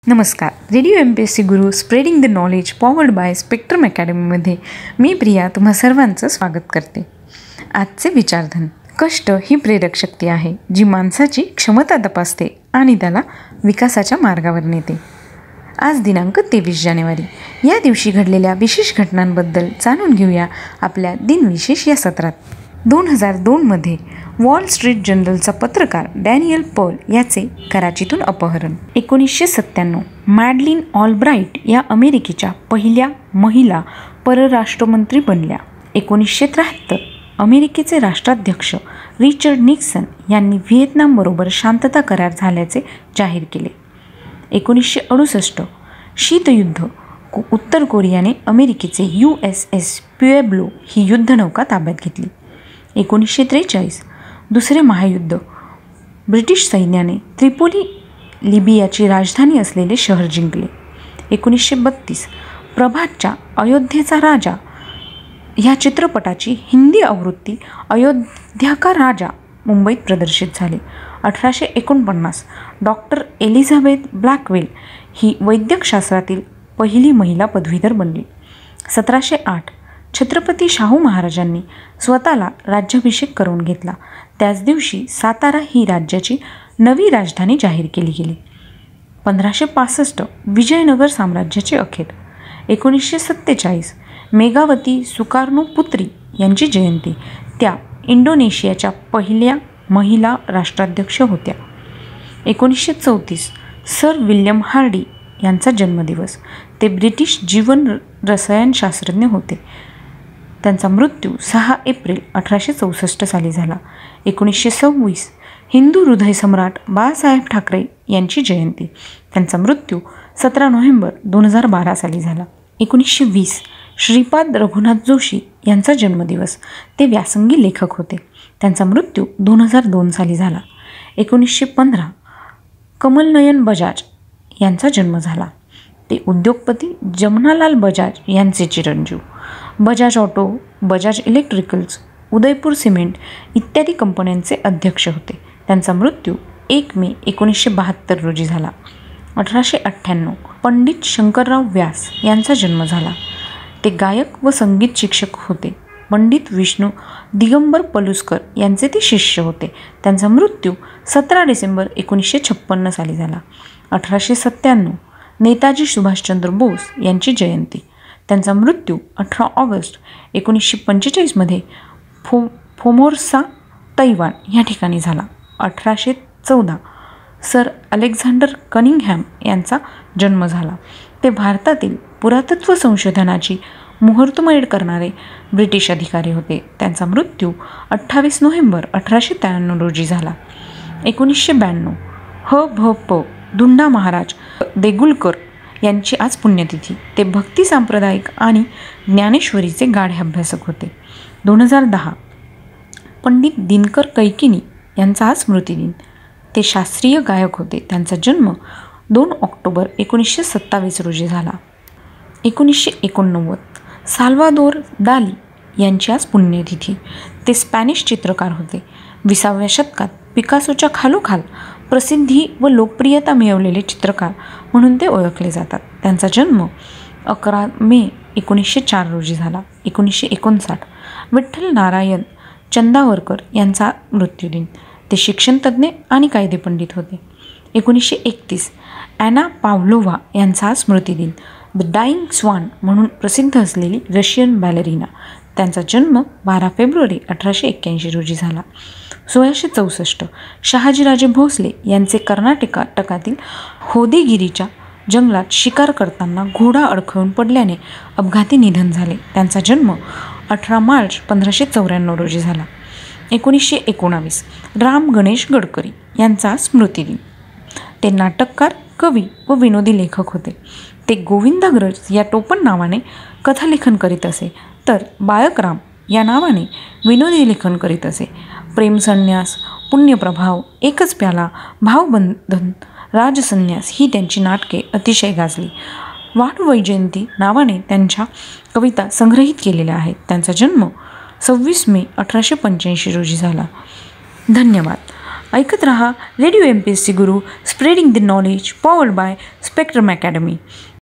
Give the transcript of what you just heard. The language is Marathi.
नमस्कार. Radio MPSC Guru spreading the knowledge powered by spectrum अकॅडमीमध्ये मी प्रिया तुम्हा सर्वांचं स्वागत करते. आजचे विचारधन. कष्ट ही प्रेरक शक्ती आहे जी माणसाची क्षमता तपासते आणि त्याला विकासाच्या मार्गावर नेते. आज दिनांक 23 जानेवारी या दिवशी घडलेल्या विशेष घटनांबद्दल जाणून घेऊया आपल्या दिनविशेष या सत्रात. 2002मध्ये वॉल स्ट्रीट जर्नलचा पत्रकार डॅनियल पर्ल याचे कराचीतून अपहरण. 1997 मॅडलिन ऑलब्राईट या अमेरिकेच्या पहिल्या महिला परराष्ट्रमंत्री बनल्या. 1973 अमेरिकेचे राष्ट्राध्यक्ष रिचर्ड निक्सन यांनी व्हिएतनामबरोबर शांतता करार झाल्याचे जाहीर केले. 1968 शीतयुद्ध. उत्तर कोरियाने अमेरिकेचे USS प्युएब्लो ही युद्धनौका ताब्यात घेतली. 1943 दुसरे महायुद्ध. ब्रिटिश सैन्याने त्रिपोली लिबियाची राजधानी असलेले शहर जिंकले. 1932 प्रभातच्या अयोध्येचा राजा ह्या चित्रपटाची हिंदी आवृत्ती अयोध्या का राजा मुंबईत प्रदर्शित झाली. 1849 डॉक्टर एलिझाबेथ ब्लॅकवेल ही वैद्यकशास्त्रातील पहिली महिला पदवीधर बनली. 1708 छत्रपती शाहू महाराजांनी स्वतःला राज्याभिषेक करून घेतला. त्याच दिवशी सातारा ही राज्याची नवी राजधानी जाहीर केली गेली. 1565 विजयनगर साम्राज्याचे अखेर. 1947 मेघावती सुकार्णोपुत्री यांची जयंती. त्या इंडोनेशियाच्या पहिल्या महिला राष्ट्राध्यक्ष होत्या. 1934 सर विल्यम हार्डी यांचा जन्मदिवस. ते ब्रिटिश जीवन रसायनशास्त्रज्ञ होते. त्यांचा मृत्यू 6 एप्रिल 1864 साली झाला. 1926 हिंदू हृदय सम्राट बाळासाहेब ठाकरे यांची जयंती. त्यांचा मृत्यू 17 नोव्हेंबर 2012 साली झाला. 1920 श्रीपाद रघुनाथ जोशी यांचा जन्मदिवस. ते व्यासंगी लेखक होते. त्यांचा मृत्यू 2002 साली झाला. 1915 कमलनयन बजाज यांचा जन्म झाला. ते उद्योगपती जमनालाल बजाज यांचे चिरंजीव. Bajaj auto, Bajaj electricals, Udaipur cement इत्यादी कंपन्यांचे अध्यक्ष होते. त्यांचा मृत्यू 1 मे 1972 रोजी झाला. 1898 पंडित शंकरराव व्यास यांचा जन्म झाला. ते गायक व संगीत शिक्षक होते. पंडित विष्णू दिगंबर पलुसकर यांचे ते शिष्य होते. त्यांचा मृत्यू 17 डिसेंबर 1956 साली झाला. 1897 नेताजी सुभाषचंद्र बोस यांची जयंती. त्यांचा मृत्यू 18 ऑगस्ट 1945 फोमोर्सा तैवान या ठिकाणी झाला. 1814 सर अलेक्झांडर कनिंगहॅम यांचा जन्म झाला. ते भारतातील पुरातत्व संशोधनाची मुहूर्तमेढ करणारे ब्रिटिश अधिकारी होते. त्यांचा मृत्यू 28 नोव्हेंबर 1893 रोजी झाला. 1992 ह.भ.प. धुंडा महाराज देगुलकर यांची आज पुण्यतिथी. ते भक्ती सांप्रदायिक आणि ज्ञानेश्वरीचे गाढे अभ्यासक होते. 2010 पंडित दिनकर कैकिनी यांचा आज स्मृतिदिन. ते शास्त्रीय गायक होते. त्यांचा जन्म 2 ऑक्टोबर 1927 रोजी झाला. 1989 साल्वादोर दाली यांची आज पुण्यतिथी. ते स्पॅनिश चित्रकार होते. 20व्या शतकात पिकासोच्या खालोखाल प्रसिद्धी व लोकप्रियता मिळवलेले चित्रकार म्हणून ते ओळखले जातात. त्यांचा जन्म 11 मे 1904 रोजी झाला. 1959 विठ्ठल नारायण चंदावरकर यांचा मृत्यूदिन. ते शिक्षणतज्ज्ञ आणि कायदेपंडित होते. 1931 ॲना पाव्लोव्हा यांचा स्मृतिदिन. द डाईंग स्वान म्हणून प्रसिद्ध असलेली रशियन बॅलरीना. त्यांचा जन्म 12 फेब्रुवारी 1881 रोजी झाला. 1664 शहाजीराजे भोसले यांचे कर्नाटकातील होदेगिरीच्या जंगलात शिकार करताना घोडा अडखळून पडल्याने अपघाती निधन झाले. त्यांचा जन्म 18 मार्च 1594 रोजी झाला. 1919 राम गणेश गडकरी यांचा स्मृतिदिन. ते नाटककार, कवी व विनोदी लेखक होते. ते गोविंदाग्रज या टोपण नावाने कथालेखन करीत असे, तर बाळकराम या नावाने विनोदी लेखन करीत असे. प्रेमसन्यास, पुण्यप्रभाव, एकच प्याला, भावबंधन, राजसन्यास ही त्यांची नाटके अतिशय गाजली. वाढवैजयंती नावाने त्यांच्या कविता संग्रहित केलेल्या आहेत. त्यांचा जन्म 26 मे 1885 रोजी झाला. धन्यवाद. ऐकत रहा radio MPSC Guru, spreading the knowledge, powered by spectrum academy.